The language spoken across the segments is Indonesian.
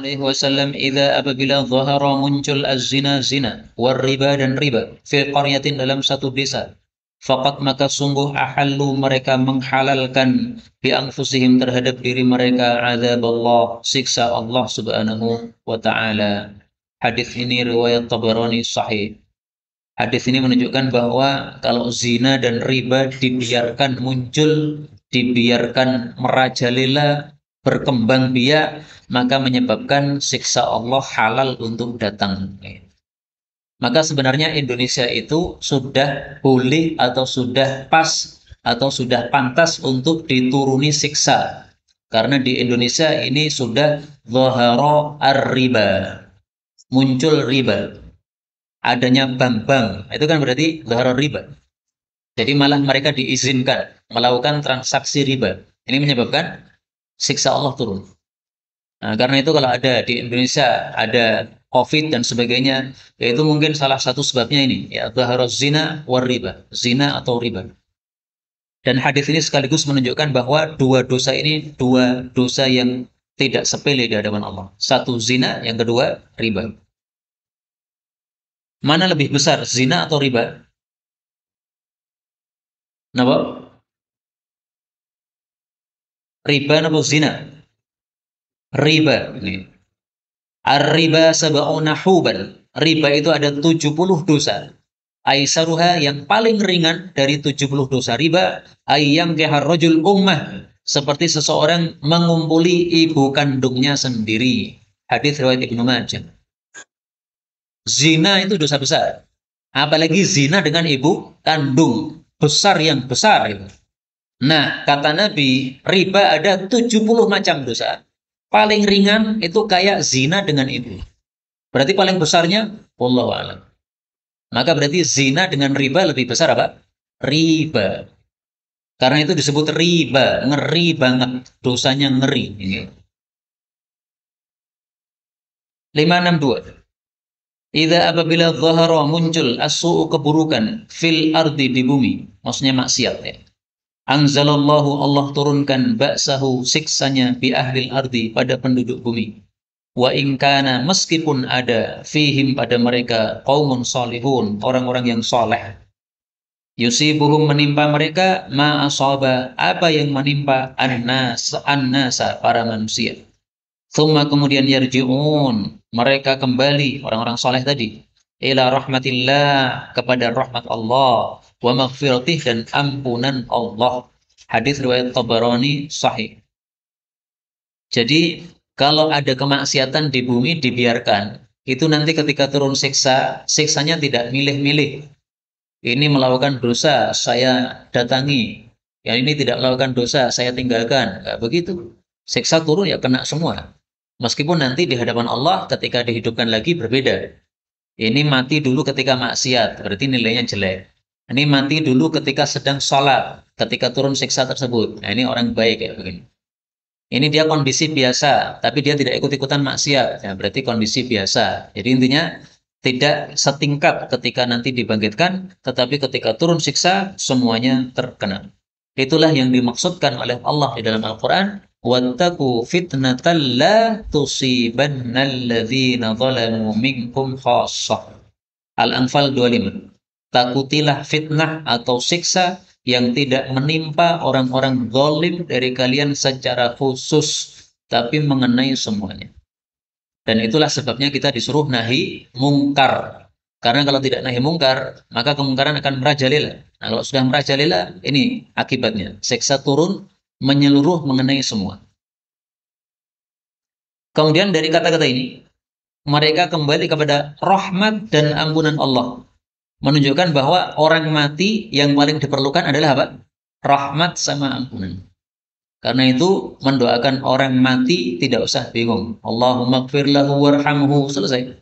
alaihi wasallam, idza apabila zahara muncul az-zina zina war riba dan riba fi qaryatin dalam satu desa, faqat maka sungguh ahallu mereka menghalalkan bi anfusihim terhadap diri mereka azab Allah, siksa Allah Subhanahu wa taala. Hadis ini riwayat Tabarani sahih. Hadis ini menunjukkan bahwa kalau zina dan riba dibiarkan muncul, dibiarkan merajalela, berkembang biak, maka menyebabkan siksa Allah halal untuk datang. Maka sebenarnya Indonesia itu sudah boleh atau sudah pas atau sudah pantas untuk dituruni siksa. Karena di Indonesia ini sudah zahara ar-riba, muncul riba, adanya bank-bank, itu kan berarti zahara riba. Jadi malah mereka diizinkan melakukan transaksi riba. Ini menyebabkan siksa Allah turun. Nah, karena itu kalau ada di Indonesia ada COVID dan sebagainya, yaitu mungkin salah satu sebabnya ini, ya, zahara zina war riba, zina atau riba. Dan hadis ini sekaligus menunjukkan bahwa dua dosa ini dua dosa yang tidak sepele di hadapan Allah. Satu zina, yang kedua riba. Mana lebih besar, zina atau riba? Kenapa? Riba atau zina? Riba. Ar-riba sab'una huban. Riba itu ada 70 dosa. Aisaruha yang paling ringan dari 70 dosa riba, ayyam kehar rajul ummah, seperti seseorang mengumpuli ibu kandungnya sendiri. Hadis riwayat Ibnu Majah. Zina itu dosa besar. Apalagi zina dengan ibu kandung, besar yang besar itu. Nah, kata Nabi, riba ada 70 macam dosa. Paling ringan itu kayak zina dengan ibu. Berarti paling besarnya, wallahu a'lam. Maka berarti zina dengan riba lebih besar apa? Riba. Karena itu disebut riba, ngeri banget, dosanya ngeri. 562. Idza apabila zahara muncul as-su'u keburukan fil ardi di bumi, maksudnya maksiat ya. Anzalallahu Allah turunkan ba'sahu siksanya bi ahlil ardi pada penduduk bumi. Wa ingkana meskipun ada fihim pada mereka qaumun salihun, orang-orang yang soleh. Yusibuhum menimpa mereka ma asaba apa yang menimpa an-nasa para manusia. Thumma kemudian yarji'un mereka kembali orang-orang soleh tadi ila rahmatillah kepada rahmat Allah wa maghfiratih dan ampunan Allah. Hadis riwayat Tabarani sahih. Jadi kalau ada kemaksiatan di bumi dibiarkan, itu nanti ketika turun siksa, siksanya tidak milih-milih. Ini melakukan dosa, saya datangi. Yang ini tidak melakukan dosa, saya tinggalkan. Enggak begitu. Siksa turun ya kena semua. Meskipun nanti di hadapan Allah ketika dihidupkan lagi berbeda. Ini mati dulu ketika maksiat, berarti nilainya jelek. Ini mati dulu ketika sedang sholat, ketika turun siksa tersebut. Nah ini orang baik ya begini. Ini dia kondisi biasa, tapi dia tidak ikut-ikutan maksiat. Ya, berarti kondisi biasa. Jadi intinya tidak setingkat ketika nanti dibangkitkan, tetapi ketika turun siksa semuanya terkena. Itulah yang dimaksudkan oleh Allah di dalam Al-Quran. Wattaqu fitnatan la tusibannalladzina zalamu minkum khassah. Al-Anfal 25. Takutilah fitnah atau siksa yang tidak menimpa orang-orang zalim dari kalian secara khusus, tapi mengenai semuanya. Dan itulah sebabnya kita disuruh nahi mungkar. Karena kalau tidak nahi mungkar, maka kemungkaran akan merajalela. Nah, kalau sudah merajalela, ini akibatnya. Siksa turun menyeluruh mengenai semua. Kemudian dari kata-kata ini, mereka kembali kepada rahmat dan ampunan Allah. Menunjukkan bahwa orang mati yang paling diperlukan adalah apa? Rahmat sama ampunan. Karena itu mendoakan orang mati tidak usah bingung. Allahumma gfir lahu warhamhu, selesai.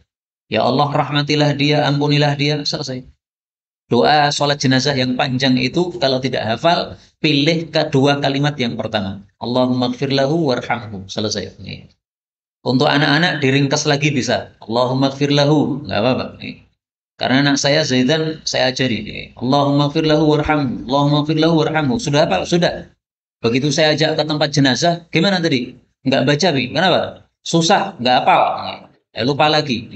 Ya Allah rahmatilah dia, ampunilah dia, selesai. Doa sholat jenazah yang panjang itu kalau tidak hafal, pilih kedua kalimat yang pertama. Allahumma gfir lahu warhamhu, selesai. Untuk anak-anak diringkas lagi bisa. Allahumma gfir lahu, nggak apa-apa. Karena anak saya Zaidan saya ajari. Allahumma gfir lahu warhamhu, Allahumma gfir lahu warhamhu. Sudah apa? Sudah. Begitu saya ajak ke tempat jenazah, gimana tadi? Enggak baca, Bi. Kenapa? susah, nggak hafal, lupa lagi.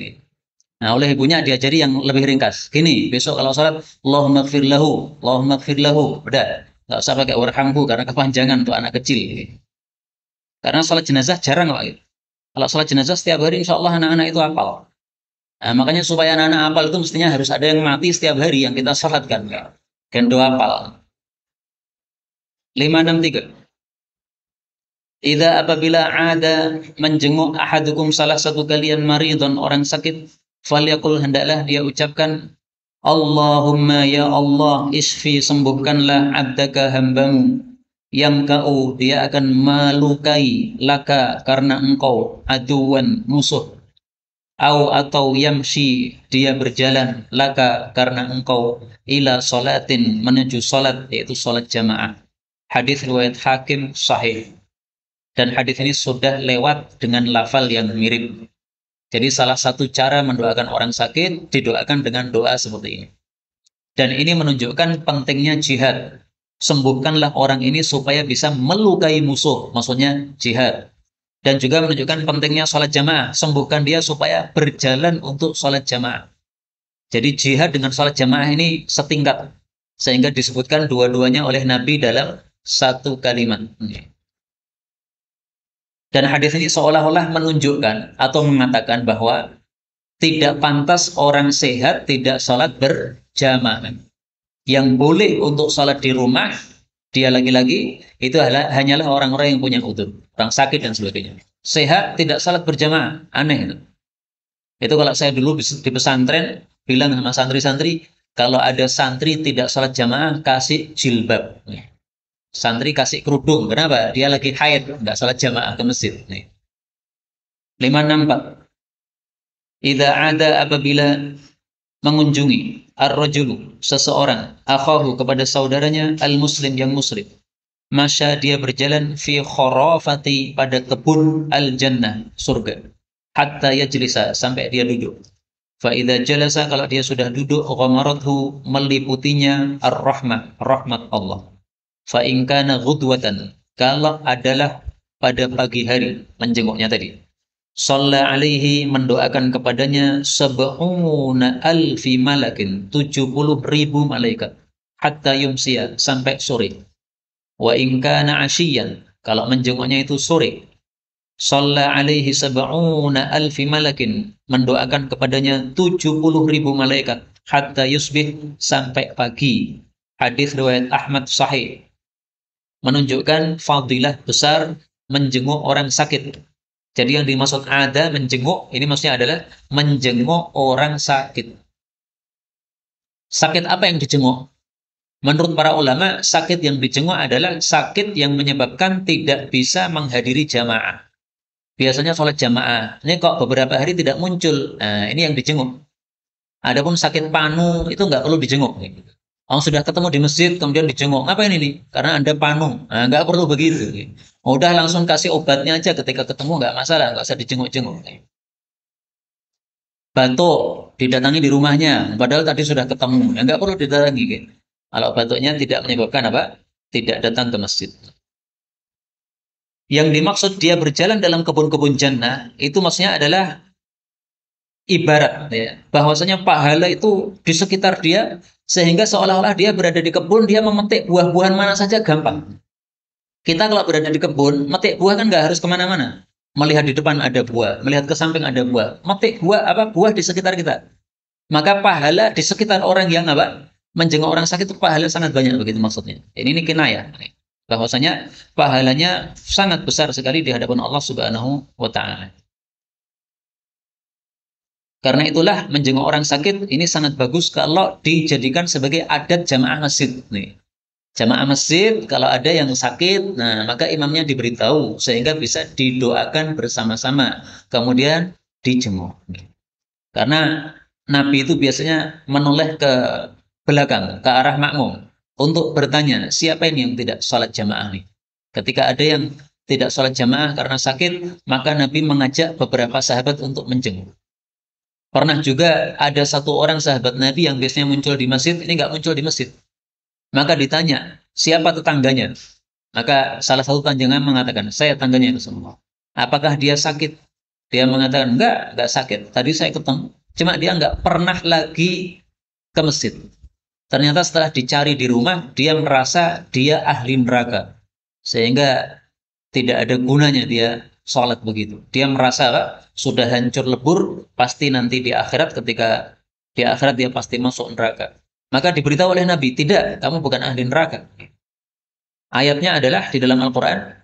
Nah, oleh ibunya diajari yang lebih ringkas. Gini, besok kalau sholat, Allahumma gfir lahu, Allahumma gfir lahu. Udah, nggak usah pakai warhamhu karena kepanjangan untuk anak kecil. Karena sholat jenazah jarang, Pak. Kalau sholat jenazah setiap hari, insya Allah anak-anak itu hafal. Nah, makanya supaya anak-anak hafal itu mestinya harus ada yang mati setiap hari yang kita sholatkan. Kendo hafal. 563. Idza apabila ada menjenguk ahadukum salah satu kalian maridon orang sakit, falyaqul hendaklah dia ucapkan Allahumma ya Allah isfi sembuhkanlah abdaka hambamu yang kau dia akan melukai laka karena engkau aduan musuh atau yamshi dia berjalan laka karena engkau ila salatin menuju salat yaitu salat jamaah. Hadis riwayat Hakim sahih. Dan hadis ini sudah lewat dengan lafal yang mirip. Jadi salah satu cara mendoakan orang sakit didoakan dengan doa seperti ini. Dan ini menunjukkan pentingnya jihad. Sembuhkanlah orang ini supaya bisa melukai musuh, maksudnya jihad. Dan juga menunjukkan pentingnya sholat jamaah. Sembuhkan dia supaya berjalan untuk sholat jamaah. Jadi jihad dengan sholat jamaah ini setingkat. Sehingga disebutkan dua-duanya oleh Nabi dalam satu kalimat. Dan hadis ini seolah-olah menunjukkan atau mengatakan bahwa tidak pantas orang sehat tidak sholat berjamaah. Yang boleh untuk sholat di rumah, dia lagi-lagi, itu hanyalah orang-orang yang punya udzur, orang sakit dan sebagainya. Sehat tidak sholat berjamaah, aneh itu. Itu kalau saya dulu di pesantren, bilang sama santri-santri, kalau ada santri tidak sholat jamaah, kasih jilbab. Santri kasih kerudung. Kenapa? Dia lagi haid, nggak salat jamaah ke masjid. Nih. 564. Idza ada apabila mengunjungi ar-rajulu seseorang akhahu kepada saudaranya al-muslim yang muslim. Masya dia berjalan fi khurafati pada kebun al-jannah surga. Hatta yajlisa sampai dia duduk. Fa idza jalasa kalau dia sudah duduk ghamarathu meliputinya ar-rahmah, rahmat Allah. Fa in kana ghudwatan kalau adalah pada pagi hari menjenguknya tadi shalla alaihi mendoakan kepadanya sab'una alfi malakin 70.000 malaikat hatta yumsiya sampai sore. Wa in kana asyian kalau menjenguknya itu sore shalla alaihi sab'una alfi malakin mendoakan kepadanya 70.000 malaikat hatta yusbih sampai pagi. Hadis riwayat Ahmad sahih menunjukkan fadilah besar menjenguk orang sakit. Jadi yang dimaksud ada menjenguk, ini maksudnya adalah menjenguk orang sakit. Sakit apa yang dijenguk? Menurut para ulama, sakit yang dijenguk adalah sakit yang menyebabkan tidak bisa menghadiri jamaah. Biasanya sholat jamaah, ini kok beberapa hari tidak muncul. Nah, ini yang dijenguk. Adapun sakit panu, itu nggak perlu dijenguk. Orang sudah ketemu di masjid, kemudian dijenguk. Ngapain ini? Karena Anda panu. Nah, nggak perlu begitu. Udah langsung kasih obatnya aja ketika ketemu, nggak masalah. Nggak usah dijenguk-jenguk. Batuk, didatangi di rumahnya. Padahal tadi sudah ketemu. Ya, nggak perlu didatangi. Kalau batuknya tidak menyebabkan apa? Tidak datang ke masjid. Yang dimaksud dia berjalan dalam kebun-kebun jannah, itu maksudnya adalah ibarat. Ya, bahwasanya pahala itu di sekitar dia, sehingga seolah-olah dia berada di kebun, dia memetik buah-buahan mana saja gampang. Kita kalau berada di kebun, metik buah kan nggak harus kemana-mana. Melihat di depan ada buah, melihat ke samping ada buah. Metik buah apa buah di sekitar kita. Maka pahala di sekitar orang yang apa? Menjenguk orang sakit itu pahala sangat banyak begitu maksudnya. Ini kinayah. Bahwasanya pahalanya sangat besar sekali di hadapan Allah Subhanahu wa taala. Karena itulah menjenguk orang sakit ini sangat bagus kalau dijadikan sebagai adat jamaah masjid nih. Jamaah masjid kalau ada yang sakit, nah maka imamnya diberitahu sehingga bisa didoakan bersama-sama. Kemudian dijenguk. Karena Nabi itu biasanya menoleh ke belakang, ke arah makmum untuk bertanya, siapa ini yang tidak sholat jamaah nih? Ketika ada yang tidak sholat jamaah karena sakit, maka Nabi mengajak beberapa sahabat untuk menjenguk. Pernah juga ada satu orang sahabat Nabi yang biasanya muncul di masjid, ini nggak muncul di masjid. Maka ditanya, siapa tetangganya? Maka salah satu tanjangan mengatakan, saya tangganya Rasulullah. Apakah dia sakit? Dia mengatakan, enggak sakit. Tadi saya ketemu. Cuma dia enggak pernah lagi ke masjid. Ternyata setelah dicari di rumah, dia merasa dia ahli neraka. Sehingga tidak ada gunanya dia sholat begitu. Dia merasa sudah hancur lebur, pasti nanti di akhirat ketika di akhirat dia pasti masuk neraka. Maka diberitahu oleh Nabi, tidak, kamu bukan ahli neraka. Ayatnya adalah di dalam Al-Quran,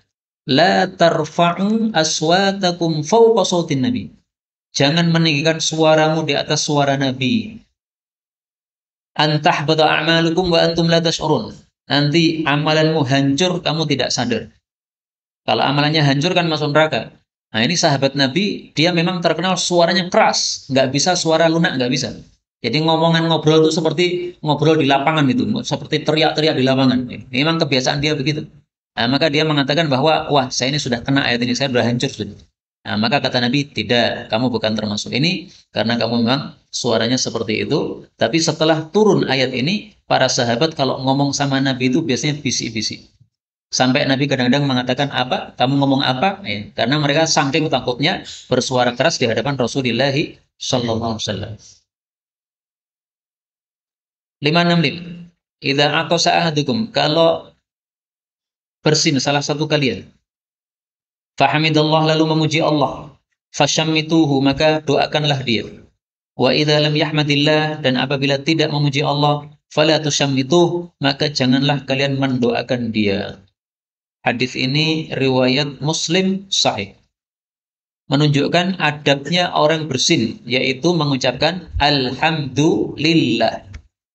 La tarfa'u aswatakum fawqa sautin Nabi. Jangan meninggikan suaramu di atas suara Nabi. Antahbata a'malukum wa antum la tash'urun. Nanti amalanmu hancur, kamu tidak sadar. Kalau amalannya hancur kan masuk neraka. Nah ini sahabat Nabi, dia memang terkenal suaranya keras. Nggak bisa suara lunak, nggak bisa. Jadi ngomongan ngobrol itu seperti ngobrol di lapangan itu. Seperti teriak-teriak di lapangan. Ini memang kebiasaan dia begitu. Nah, maka dia mengatakan bahwa, wah saya ini sudah kena ayat ini, saya sudah hancur sudah. Nah, maka kata Nabi, tidak, kamu bukan termasuk ini, karena kamu memang suaranya seperti itu. Tapi setelah turun ayat ini, para sahabat kalau ngomong sama Nabi itu biasanya bisik-bisik. Sampai Nabi kadang-kadang mengatakan, apa? Kamu ngomong apa? Ya, karena mereka saking takutnya bersuara keras di hadapan Rasulullah Sallallahu Alaihi Wasallam. 565. Idza aqasa ahadukum, kalau bersin salah satu kalian, fahamidallah lalu memuji Allah, fasyammituhu maka doakanlah dia. Wa idza lam yahmadillah, dan apabila tidak memuji Allah, fala tusammituh maka janganlah kalian mendoakan dia. Hadis ini riwayat Muslim sahih. Menunjukkan adabnya orang bersin, yaitu mengucapkan alhamdulillah.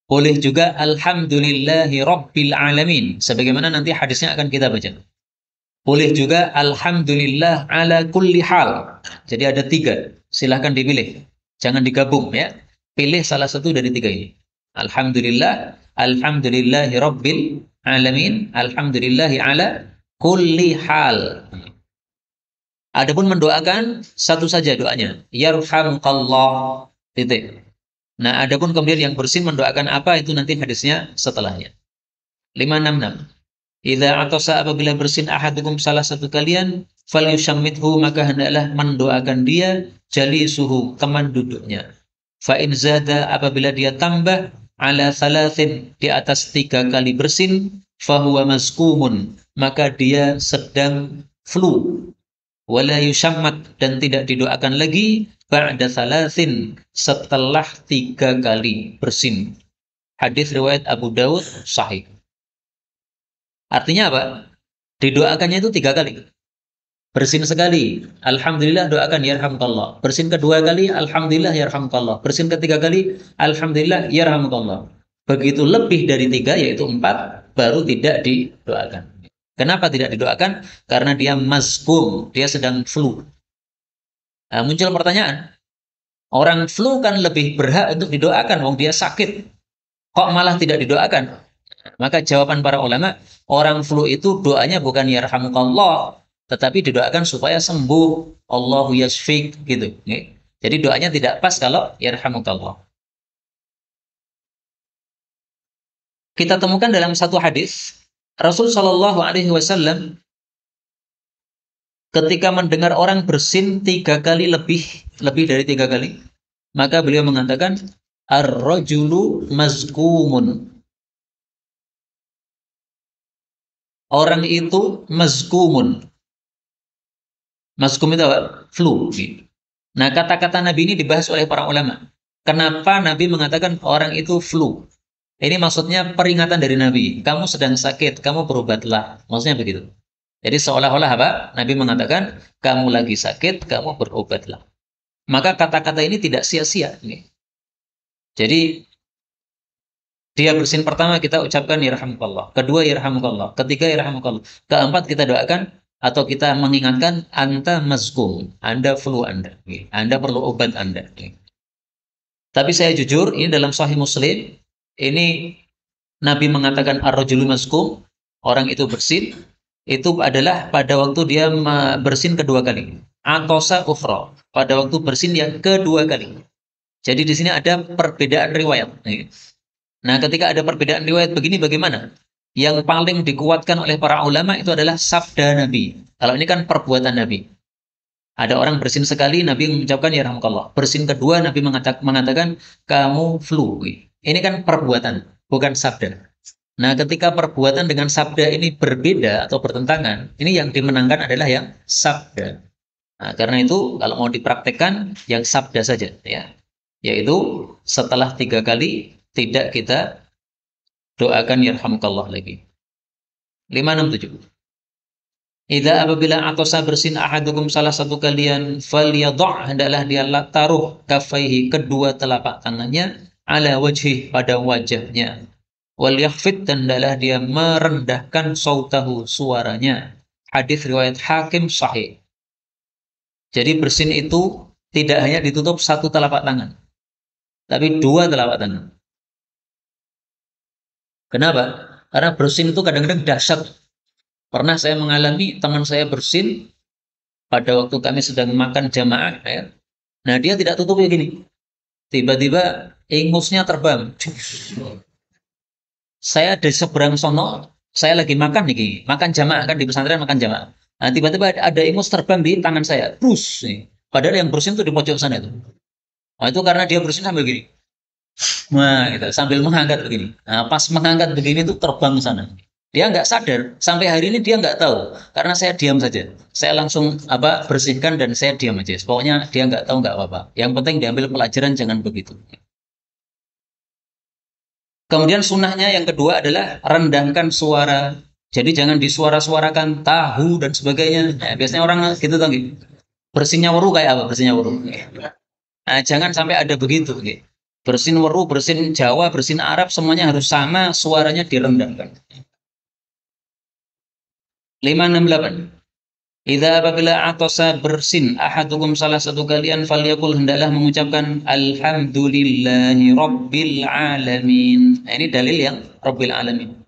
Boleh juga alhamdulillahi rabbil alamin, sebagaimana nanti hadisnya akan kita baca. Boleh juga alhamdulillah ala kulli hal. Jadi ada 3, silahkan dipilih. Jangan digabung ya. Pilih salah satu dari 3 ini. Alhamdulillah, alhamdulillahi rabbil alamin, alhamdulillahi ala kulli hal. Adapun mendoakan satu saja doanya, yarhamukallah, titik. Nah, adapun kemudian yang bersin mendoakan apa itu nanti hadisnya setelahnya. 566. Idza atasa, apabila bersin ahadukum salah satu kalian, falyushammithu maka hendaklah mendoakan dia, jalisuhu teman duduknya. Fa in zada, apabila dia tambah ala thalathin di atas 3 kali bersin, fahuwa mazkumun maka dia sedang flu. Wala yushammat, dan tidak didoakan lagi ba'da thalathin setelah 3 kali bersin. Hadis riwayat Abu Daud sahih. Artinya apa? Didoakannya itu 3 kali. Bersin sekali, alhamdulillah doakan yarhamkallah. Bersin kedua kali, alhamdulillah yarhamkallah. Bersin ketiga kali, alhamdulillah yarhamkallah. Begitu lebih dari 3, yaitu 4, baru tidak didoakan. Kenapa tidak didoakan? Karena dia mazkum, dia sedang flu. Nah, muncul pertanyaan, orang flu kan lebih berhak untuk didoakan, wong dia sakit. Kok malah tidak didoakan? Maka jawaban para ulama, orang flu itu doanya bukan yarhamukallah, tetapi didoakan supaya sembuh. Allahu yashfik, gitu. Jadi doanya tidak pas kalau yarhamukallah. Kita temukan dalam satu hadis, Rasul Shallallahu Alaihi Wasallam ketika mendengar orang bersin 3 kali lebih dari 3 kali, maka beliau mengatakan, ar-rajulu mazkumun. Orang itu mazkumun. Mazkum itu apa? Flu. Nah, kata-kata Nabi ini dibahas oleh para ulama. Kenapa Nabi mengatakan orang itu flu? Ini maksudnya peringatan dari Nabi. Kamu sedang sakit, kamu berobatlah. Maksudnya begitu. Jadi seolah-olah apa? Nabi mengatakan, kamu lagi sakit, kamu berobatlah. Maka kata-kata ini tidak sia-sia. Jadi, dia bersin pertama kita ucapkan yarhamukallah. Kedua yarhamukallah. Ketiga yarhamukallah. Keempat kita doakan atau kita mengingatkan, anta mazkum. Anda flu Anda. Anda perlu obat Anda. Tapi saya jujur, ini dalam Sahih Muslim, ini Nabi mengatakan ar-rajulu mazkum, orang itu bersin, itu adalah pada waktu dia bersin kedua kali. Atosa ukhra, pada waktu bersin yang kedua kali. Jadi di sini ada perbedaan riwayat. Nah, ketika ada perbedaan riwayat begini bagaimana? Yang paling dikuatkan oleh para ulama itu adalah sabda Nabi. Kalau ini kan perbuatan Nabi. Ada orang bersin sekali, Nabi mengucapkan yarhamukallah. Bersin kedua, Nabi mengatakan kamu flu. Ini kan perbuatan, bukan sabda. Nah, ketika perbuatan dengan sabda ini berbeda atau bertentangan, ini yang dimenangkan adalah yang sabda. Nah, karena itu kalau mau dipraktekkan yang sabda saja, ya, yaitu setelah 3 kali tidak kita doakan yarhamukallah lagi. 567. Idza apabila atosa bersin ahadukum salah satu kalian falyadha hendaklah dia taruh kafaihi kedua telapak tangannya ala wajhi pada wajahnya wal yakhfid dan hendaklah dia merendahkan sautahu suaranya. Hadis riwayat Hakim sahih. Jadi bersin itu tidak hanya ditutup satu telapak tangan, tapi dua telapak tangan. Kenapa? Karena bersin itu kadang-kadang dahsyat. Pernah saya mengalami teman saya bersin pada waktu kami sedang makan jamaah, ya. Nah, dia tidak tutupnya gini. Tiba-tiba ingusnya terbang. Saya di seberang sono, saya lagi makan nih, makan jamaah kan di pesantren makan jamaah. Nah, tiba-tiba ada ingus terbang di tangan saya. Terus, padahal yang bersin itu di pojok sana itu. Nah, itu karena dia bersin sambil gini. Nah, gitu, sambil mengangkat begini. Nah, pas mengangkat begini itu terbang ke sana. Dia nggak sadar, sampai hari ini dia nggak tahu, karena saya diam saja. Saya langsung bersihkan dan saya diam aja. Pokoknya dia nggak tahu nggak apa-apa. Yang penting diambil pelajaran jangan begitu. Kemudian sunnahnya yang kedua adalah rendahkan suara. Jadi jangan disuara-suarakan tahu dan sebagainya. Nah, biasanya orang gitu tuh, bersinnya weru kayak apa? Bersinnya weru. Nah, jangan sampai ada begitu. Bersin weru, bersin Jawa, bersin Arab, semuanya harus sama, suaranya direndahkan. 568. Idza apabila atosa bersin ahadukum salah satu kalian falyakul hendaklah mengucapkan alhamdulillahi rabbil alamin. Nah, ini dalil yang rabbil alamin.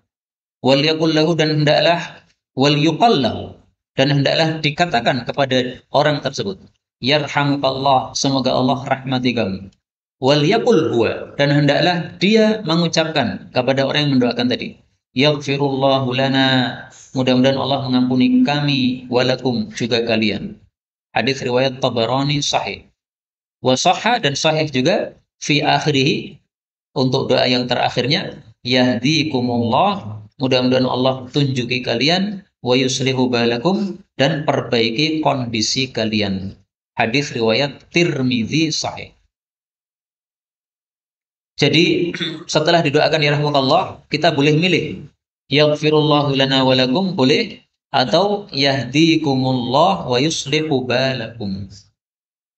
Wal yakul lahu dan hendaklah wal yuqal lahu dan hendaklah dikatakan kepada orang tersebut yarhamukallah, semoga Allah rahmati kamu. Wal yakul huwa dan hendaklah dia mengucapkan kepada orang yang mendoakan tadi yaghfirullahu lana, mudah-mudahan Allah mengampuni kami walakum juga kalian. Hadis riwayat Tabarani sahih. Wa sahha dan sahih juga fi akhirih untuk doa yang terakhirnya yahdikumullah, mudah-mudahan Allah tunjuki kalian wa yuslihu balakum dan perbaiki kondisi kalian. Hadis riwayat Tirmizi sahih. Jadi setelah didoakan ya rahmatullah, kita boleh milih yaghfirullahu lana walakum boleh, atau yahdikumullah wa yuslihu balakum.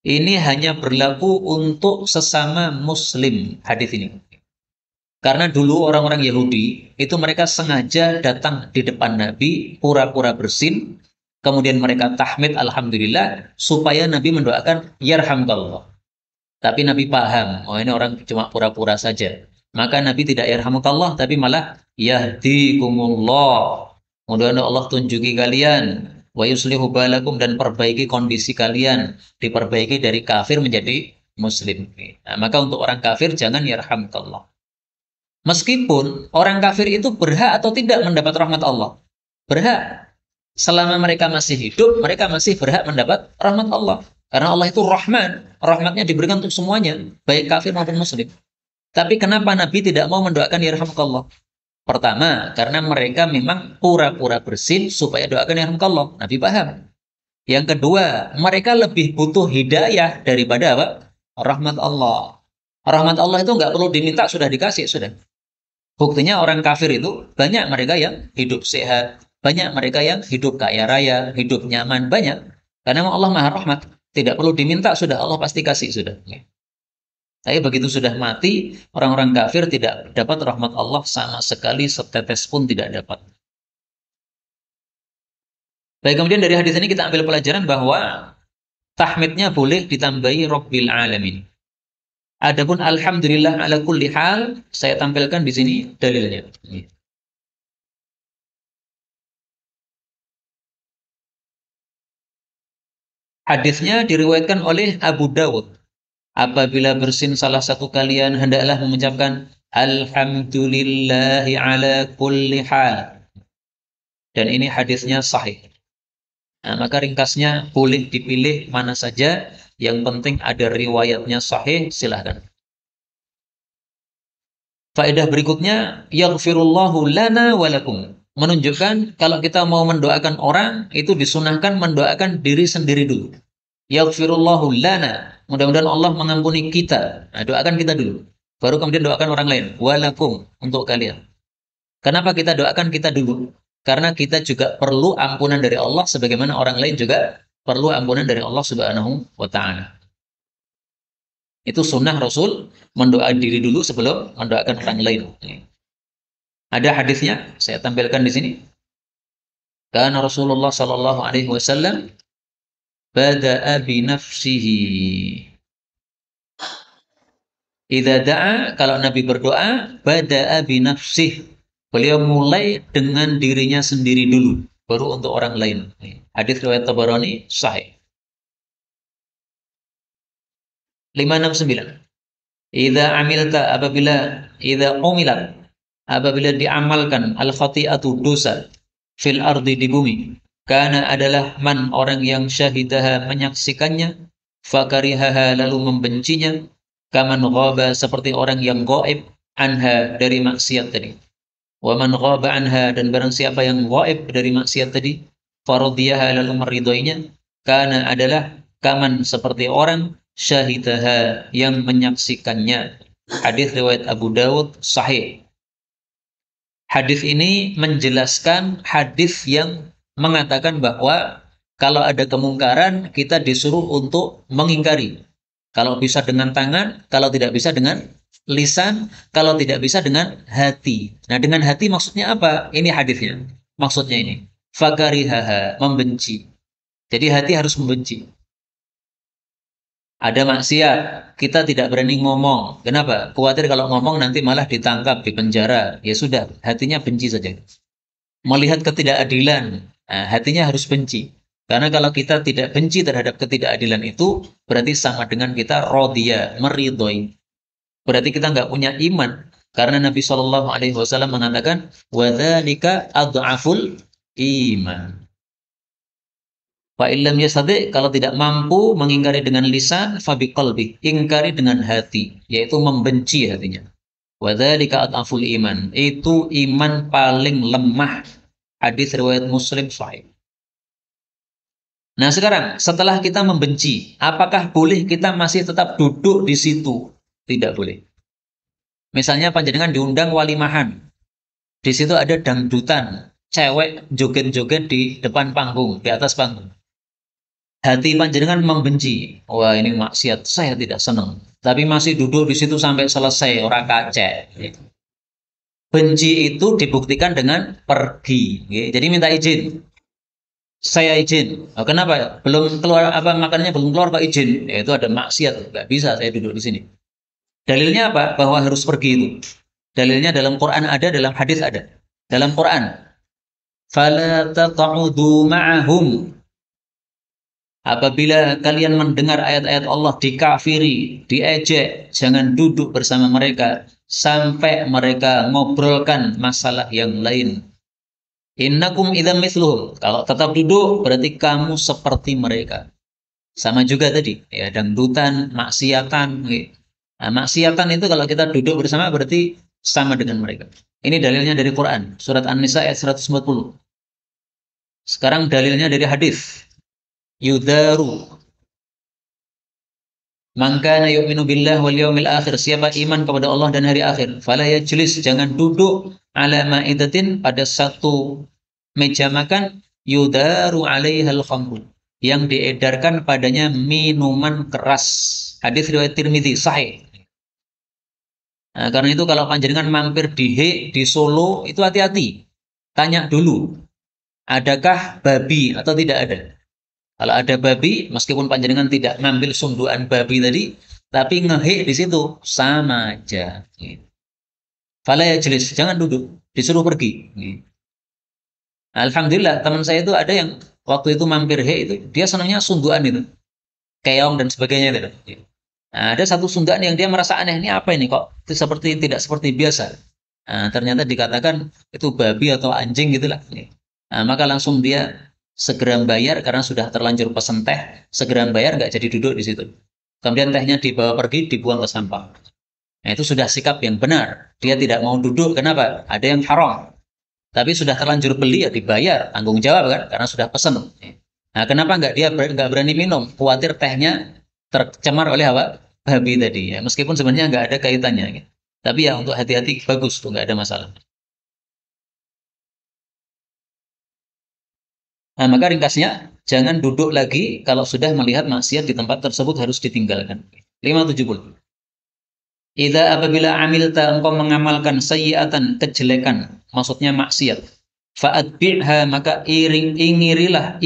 Ini hanya berlaku untuk sesama muslim hadis ini. Karena dulu orang-orang Yahudi itu mereka sengaja datang di depan Nabi pura-pura bersin, kemudian mereka tahmid alhamdulillah supaya Nabi mendoakan yarhamkallah. Tapi Nabi paham, oh ini orang cuma pura-pura saja. Maka Nabi tidak yarhamukallah, tapi malah yahdikumullah. Mudah-mudahan Allah tunjuki kalian. Wa yuslihu balakum dan perbaiki kondisi kalian. Diperbaiki dari kafir menjadi muslim. Nah, maka untuk orang kafir jangan yarhamukallah. Meskipun orang kafir itu berhak atau tidak mendapat rahmat Allah. Berhak. Selama mereka masih hidup, mereka masih berhak mendapat rahmat Allah. Karena Allah itu Rahman, rahmatnya diberikan untuk semuanya, baik kafir maupun muslim. Tapi kenapa Nabi tidak mau mendoakan yarhamukallah? Pertama, karena mereka memang pura-pura bersin supaya doakan yarhamukallah. Nabi paham. Yang kedua, mereka lebih butuh hidayah daripada apa? Rahmat Allah. Rahmat Allah itu nggak perlu diminta, sudah dikasih, sudah. Buktinya orang kafir itu banyak mereka yang hidup sehat, banyak mereka yang hidup kaya raya, hidup nyaman, banyak. Karena Allah Maha Rahmat. Tidak perlu diminta, sudah Allah pasti kasih, sudah. Tapi begitu sudah mati, orang-orang kafir tidak dapat rahmat Allah sama sekali, setetes pun tidak dapat. Baik, kemudian dari hadis ini kita ambil pelajaran bahwa tahmidnya boleh ditambahi Rabbil Alamin. Adapun alhamdulillah ala kulli hal, saya tampilkan di sini dalilnya. Hadisnya diriwayatkan oleh Abu Dawud. Apabila bersin salah satu kalian hendaklah mengucapkan alhamdulillahi ala kulli hal. Dan ini hadisnya sahih. Nah, maka ringkasnya boleh dipilih mana saja, yang penting ada riwayatnya sahih, silahkan. Faedah berikutnya, yaghfirullahu lana walakum. Menunjukkan kalau kita mau mendoakan orang, itu disunahkan mendoakan diri sendiri dulu. Yaghfirullahu lana. Mudah-mudahan Allah mengampuni kita. Nah, doakan kita dulu. Baru kemudian doakan orang lain. Walakum, untuk kalian. Kenapa kita doakan kita dulu? Karena kita juga perlu ampunan dari Allah sebagaimana orang lain juga perlu ampunan dari Allah Subhanahu wa taala. Itu sunnah Rasul mendoakan diri dulu sebelum mendoakan orang lain. Ada hadisnya, saya tampilkan di sini. Karena Rasulullah sallallahu alaihi wasallam bada'a bi nafsihi. Idza da'a, kalau Nabi berdoa, bada'a bi nafsihi. Beliau mulai dengan dirinya sendiri dulu, baru untuk orang lain. Hadis riwayat Tabarani sahih. 569. Idza amilta, idza umilat, apabila diamalkan al khati'atu, dosa, fil ardi, di bumi, karena adalah man, orang yang syahidaha, menyaksikannya, fakarihaha, lalu membencinya, kaman ghaba, seperti orang yang gaib, anha, dari maksiat tadi. Wa man ghaba anha, dan barang siapa yang gaib dari maksiat tadi, faradiyaha, lalu meridhoinya, karena adalah kaman, seperti orang syahidaha, yang menyaksikannya. Hadis riwayat Abu Dawud sahih. Hadis ini menjelaskan hadis yang mengatakan bahwa kalau ada kemungkaran kita disuruh untuk mengingkari. Kalau bisa dengan tangan, kalau tidak bisa dengan lisan, kalau tidak bisa dengan hati. Nah, dengan hati maksudnya apa? Ini hadisnya. Maksudnya ini. Fakarihaha, membenci. Jadi hati harus membenci. Ada maksiat, kita tidak berani ngomong. Kenapa? Khawatir kalau ngomong nanti malah ditangkap, dipenjara. Ya sudah, hatinya benci saja. Melihat ketidakadilan, nah, hatinya harus benci. Karena kalau kita tidak benci terhadap ketidakadilan itu, berarti sama dengan kita rodiyah, meridhoi. Berarti kita nggak punya iman. Karena Nabi Shallallahu Alaihi Wasallam mengatakan, wadzalika ad'aful iman. Fa illam yastati, kalau tidak mampu mengingkari dengan lisan, fa biqalbi, ingkari dengan hati, yaitu membenci hatinya. Wadzalika ad'aful iman, itu iman paling lemah. Hadis riwayat Muslim sahih. Nah, sekarang setelah kita membenci, apakah boleh kita masih tetap duduk di situ? Tidak boleh. Misalnya panjenengan diundang walimahan. Di situ ada dangdutan, cewek joget-joget di depan panggung, di atas panggung. Hati panjenengan membenci. Wah, ini maksiat, saya tidak senang. Tapi masih duduk di situ sampai selesai, orang kacek. Benci itu dibuktikan dengan pergi. Jadi minta izin. Saya izin. Oh, kenapa? Belum keluar apa makanannya belum keluar Pak, izin. Ya, itu ada maksiat, nggak bisa saya duduk di sini. Dalilnya apa? Bahwa harus pergi itu. Dalilnya dalam Quran ada, dalam hadis ada. Dalam Quran, fala taq'udu ma'ahum. Apabila kalian mendengar ayat-ayat Allah dikafiri, diejek, jangan duduk bersama mereka sampai mereka ngobrolkan masalah yang lain. Innakum idzam mithluhum. Kalau tetap duduk berarti kamu seperti mereka. Sama juga tadi, ya, dangdutan, maksiatan. Nah, maksiatan itu kalau kita duduk bersama berarti sama dengan mereka. Ini dalilnya dari Quran, surat An-Nisa ayat 140. Sekarang dalilnya dari hadis. Yudaru. Man kana yu'minu billah wal yawmil akhir, siapa iman kepada Allah dan hari akhir, fala yajlis, jangan duduk ala ma'idatin, pada satu meja makan, yudaru alaihal khamru, yang diedarkan padanya minuman keras. Hadis riwayat Tirmidzi sahih. Nah, karena itu kalau panjenengan mampir di Solo itu hati-hati. Tanya dulu, adakah babi atau tidak ada. Kalau ada babi, meskipun panjenengan tidak ngambil sundukan babi tadi, tapi ngehik di situ sama aja. Fala yajlis, jangan duduk, disuruh pergi. Alhamdulillah, teman saya itu ada yang waktu itu mampir itu, dia senangnya sundukan itu, keong dan sebagainya itu. Nah, ada satu sundukan yang dia merasa aneh, ini apa ini kok itu tidak seperti biasa. Nah, ternyata dikatakan itu babi atau anjing gitulah. Nah, maka langsung dia segera bayar karena sudah terlanjur pesen teh, segera bayar nggak jadi duduk di situ. Kemudian tehnya dibawa pergi, dibuang ke sampah. Nah, itu sudah sikap yang benar. Dia tidak mau duduk, kenapa? Ada yang haram. Tapi sudah terlanjur beli ya dibayar, tanggung jawab kan, karena sudah pesen. Nah, kenapa nggak dia nggak berani minum? Khawatir tehnya tercemar oleh apa? Babi tadi. Ya, meskipun sebenarnya nggak ada kaitannya. Gitu. Tapi ya untuk hati-hati bagus tuh, nggak ada masalah. Nah, maka ringkasnya, jangan duduk lagi kalau sudah melihat maksiat di tempat tersebut harus ditinggalkan. 570. Idza apabila amilta engkau mengamalkan sayyi'atan kejelekan, maksudnya maksiat. Fa'atbi'ha maka iringilah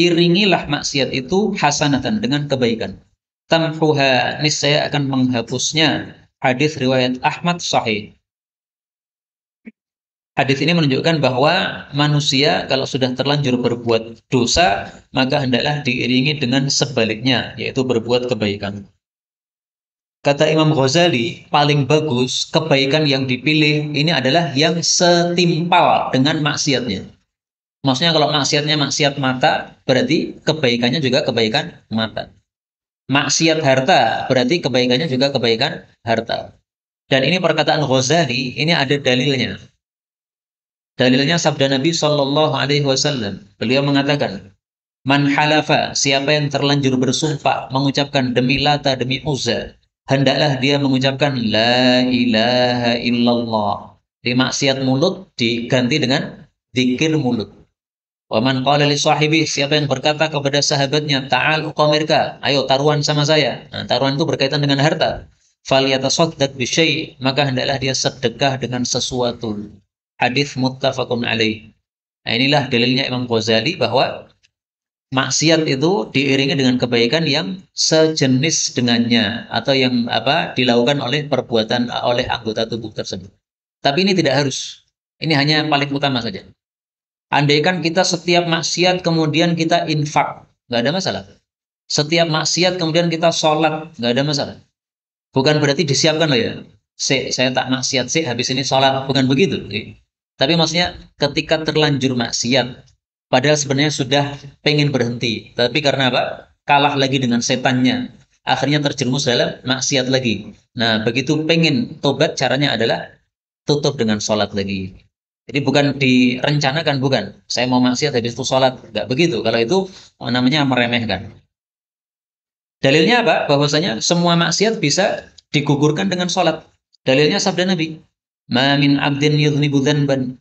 maksiat itu hasanatan dengan kebaikan. Tamhuha niscaya akan menghapusnya. Hadis riwayat Ahmad sahih. Hadis ini menunjukkan bahwa manusia kalau sudah terlanjur berbuat dosa, maka hendaklah diiringi dengan sebaliknya, yaitu berbuat kebaikan. Kata Imam Ghazali, paling bagus kebaikan yang dipilih ini adalah yang setimpal dengan maksiatnya. Maksudnya kalau maksiatnya maksiat mata, berarti kebaikannya juga kebaikan mata. Maksiat harta, berarti kebaikannya juga kebaikan harta. Dan ini perkataan Ghazali, ini ada dalilnya. Dalilnya sabda Nabi Shallallahu Alaihi Wasallam. Beliau mengatakan, Man halafa, siapa yang terlanjur bersumpah mengucapkan demi Lata demi Uzza, hendaklah dia mengucapkan La ilaha illallah. Di maksiat mulut diganti dengan zikir mulut. Waman qala li sahibi, siapa yang berkata kepada sahabatnya, Ta'al uqamirka, ayo taruhan sama saya. Nah, taruhan itu berkaitan dengan harta. Falyatasaddaq bi syai', maka hendaklah dia sedekah dengan sesuatu. Hadis muttafaqun alaih. Nah, inilah dalilnya Imam Ghazali bahwa maksiat itu diiringi dengan kebaikan yang sejenis dengannya atau yang dilakukan oleh perbuatan oleh anggota tubuh tersebut. Tapi ini tidak harus. Ini hanya paling utama saja. Andaikan kita setiap maksiat kemudian kita infak, nggak ada masalah. Setiap maksiat kemudian kita sholat, nggak ada masalah. Bukan berarti disiapkan loh ya. Saya tak maksiat habis ini sholat, bukan begitu. Tapi maksudnya ketika terlanjur maksiat, padahal sebenarnya sudah pengen berhenti, tapi karena apa? Kalah lagi dengan setannya, akhirnya terjerumus dalam maksiat lagi. Nah, begitu pengen tobat, caranya adalah tutup dengan sholat lagi. Jadi bukan direncanakan, bukan. Saya mau maksiat habis itu sholat. Nggak begitu. Kalau itu namanya meremehkan. Dalilnya apa? Bahwasanya semua maksiat bisa digugurkan dengan sholat. Dalilnya sabda Nabi. Ma min abdin yudhnibu dhanban.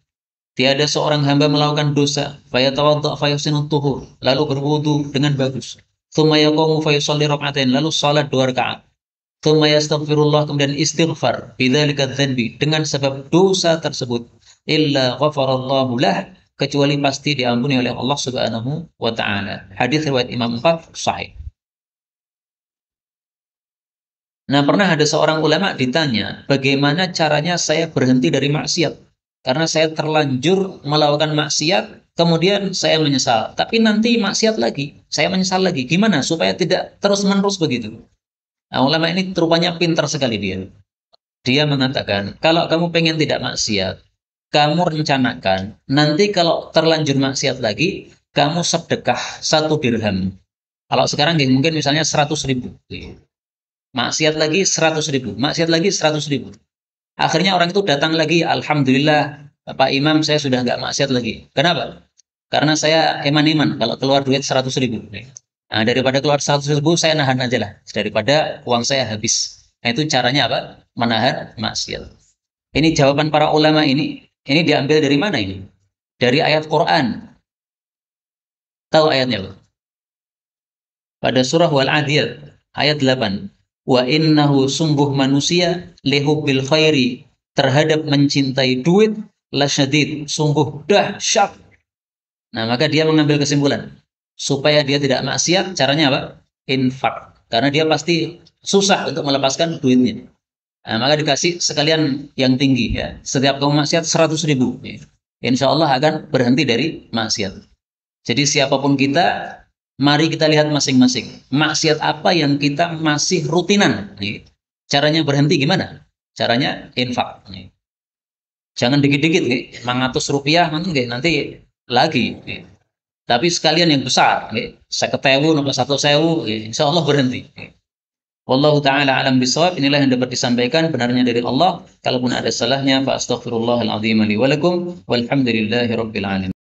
Tiada seorang hamba melakukan dosa. Fayatawadda' fayusinut tuhur. Lalu berwudu dengan bagus. Thumma yaqumu fayusalli rak'atain. Lalu sholat 2 rakaat. Thumma yastaghfirullah, kemudian istighfar. Bidzalika dzanbi, dengan sebab dosa tersebut. Illa ghafarallahu lah, kecuali pasti diampuni oleh Allah Subhanahu wa taala. Hadis riwayat Imam 4 sahih. Nah, pernah ada seorang ulama ditanya, bagaimana caranya saya berhenti dari maksiat? Karena saya terlanjur melakukan maksiat, kemudian saya menyesal. Tapi nanti maksiat lagi, saya menyesal lagi. Gimana supaya tidak terus-menerus begitu? Nah, ulama ini rupanya pintar sekali dia. Dia mengatakan, kalau kamu pengen tidak maksiat, kamu rencanakan, nanti kalau terlanjur maksiat lagi, kamu sedekah 1 dirham. Kalau sekarang mungkin misalnya 100.000. Maksiat lagi 100.000, maksiat lagi 100.000. Akhirnya orang itu datang lagi, Alhamdulillah, Pak Imam saya sudah nggak maksiat lagi. Kenapa? Karena saya eman-eman kalau keluar duit 100.000. Nah, daripada keluar 100.000, saya nahan aja lah. Daripada uang saya habis. Nah, itu caranya apa? Menahan maksiat. Ini jawaban para ulama ini. Ini diambil dari mana ini? Dari ayat Quran. Tahu ayatnya, Pak? Pada surah Wal-Adiyat, ayat 8. Wa innahu sungguh manusia lihubbil khairi, terhadap mencintai duit, lasyadid, sungguh dahsyat. Nah, maka dia mengambil kesimpulan. Supaya dia tidak maksiat, caranya apa? Infak. Karena dia pasti susah untuk melepaskan duitnya. Nah, maka dikasih sekalian yang tinggi ya. Setiap kamu maksiat 100.000. Ya. Insya Allah akan berhenti dari maksiat. Jadi siapapun kita, mari kita lihat masing-masing. Maksiat apa yang kita masih rutinan. Ya. Caranya berhenti gimana? Caranya infak. Ya. Jangan dikit-dikit. Ya. 500 rupiah nanti lagi. Ya. Tapi sekalian yang besar, saya ketewu nomor 1.000, insya Allah berhenti. Wallahu taala alam bisawab. Inilah yang dapat disampaikan, benarnya dari Allah. Kalaupun ada salahnya, fa astaghfirullahal azim li wa lakum walhamdulillahi rabbil alamin.